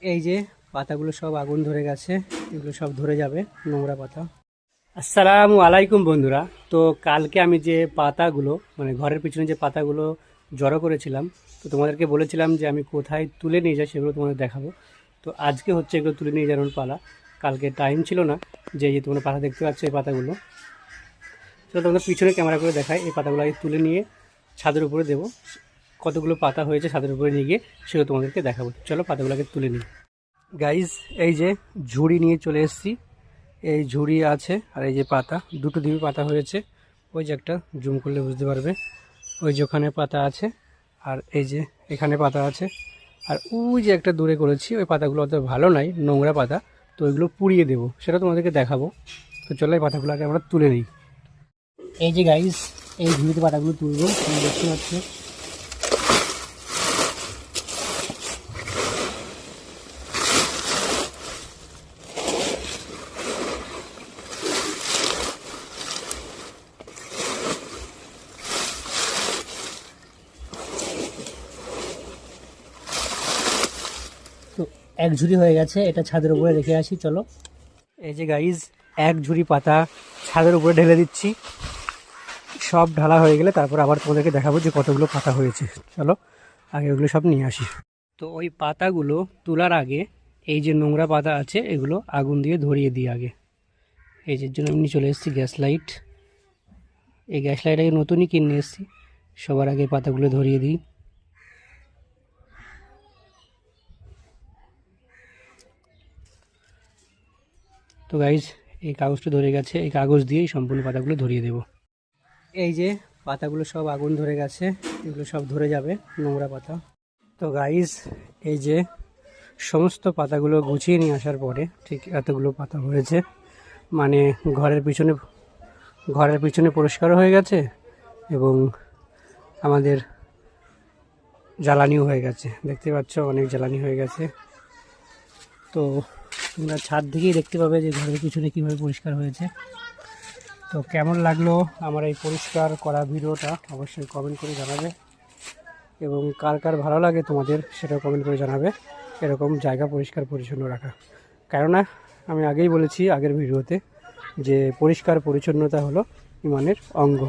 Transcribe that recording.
এই যে পাতাগুলো সব আগুন ধরে গেছে, এগুলো সব ধরে যাবে, নোংরা পাতা। আসসালামু আলাইকুম বন্ধুরা। তো কালকে আমি যে পাতাগুলো মানে ঘরের পিছনে যে পাতাগুলো জড়ো করেছিলাম, তো তোমাদেরকে বলেছিলাম যে আমি কোথায় তুলে নিয়ে যাই সেগুলো তোমাদের দেখাবো। তো আজকে হচ্ছে এগুলো তুলে নিয়ে যাওয়ার পালা। কালকে টাইম ছিল না। যে যে তোমরা পাতা দেখতে পাচ্ছ এই পাতাগুলো, সেটা তোমাদের পিছনে ক্যামেরা করে দেখায়। এই পাতাগুলো আগে তুলে নিয়ে ছাদের উপরে দেবো। কতগুলো পাতা হয়েছে ছাদের উপরে নিয়ে গিয়ে সেগুলো তোমাদেরকে দেখাবো। চলো পাতাগুলোকে তুলে নিই। গাইজ, এই যে ঝুড়ি নিয়ে চলে এসেছি। এই ঝুড়ি আছে আর এই যে পাতা, দুটো দিকে পাতা হয়েছে। ওই যে একটা জুম করলে বুঝতে পারবে, ওই যে ওখানে পাতা আছে আর এই যে এখানে পাতা আছে। আর ওই যে একটা দূরে করেছি, ওই পাতাগুলো অত ভালো নয়, নোংরা পাতা। তো ওইগুলো পুড়িয়ে দেবো, সেটা তোমাদেরকে দেখাবো। তো চলো এই পাতাগুলোকে আমরা তুলে নিই। এই যে গাইজ, এই ঝুড়িতে পাতাগুলো তুলবো, তোমরা দেখতে পাচ্ছ। তো এক ঝুড়ি হয়ে গেছে, এটা ছাদের উপরে রেখে আসি চলো। এই যে গাইজ, এক ঝুড়ি পাতা ছাদের উপরে ঢেলে দিচ্ছি। সব ঢালা হয়ে গেলে তারপর আবার তোমাদেরকে দেখাবো যে কতগুলো পাতা হয়েছে। চলো আগে ওগুলো সব নিয়ে আসি। তো ওই পাতাগুলো তোলার আগে এই যে নোংরা পাতা আছে এগুলো আগুন দিয়ে ধরিয়ে দিই আগে। এই যে জন্য আমি চলে এসেছি গ্যাস লাইট। এই গ্যাস লাইট আগে নতুনই কিনে এসেছি। সবার আগে পাতাগুলো ধরিয়ে দিই। তো গাইজ, এই কাগজটা ধরে গেছে, এই কাগজ দিয়েই সম্পূর্ণ পাতাগুলো ধরিয়ে দেব। এই যে পাতাগুলো সব আগুন ধরে গেছে, এগুলো সব ধরে যাবে, নোংরা পাতা। তো গাইজ, এই যে সমস্ত পাতাগুলো গুছিয়ে নিয়ে আসার পরে ঠিক এতগুলো পাতা হয়েছে। মানে ঘরের পিছনে পরিষ্কার হয়ে গেছে এবং আমাদের জ্বালানিও হয়ে গেছে। দেখতে পাচ্ছ অনেক জ্বালানি হয়ে গেছে। তো তোমরা ছাদ থেকেই দেখতে পাবে যে ঘরের পিছনে কীভাবে পরিষ্কার হয়েছে। তো কেমন লাগলো আমার এই পরিষ্কার করা ভিডিওটা অবশ্যই কমেন্ট করে জানাবে, এবং কার কার ভালো লাগে তোমাদের সেটাও কমেন্ট করে জানাবে। এরকম জায়গা পরিষ্কার পরিচ্ছন্ন রাখা, কেননা আমি আগেই বলেছি আগের ভিডিওতে যে পরিষ্কার পরিচ্ছন্নতা হলো ইমানের অঙ্গ।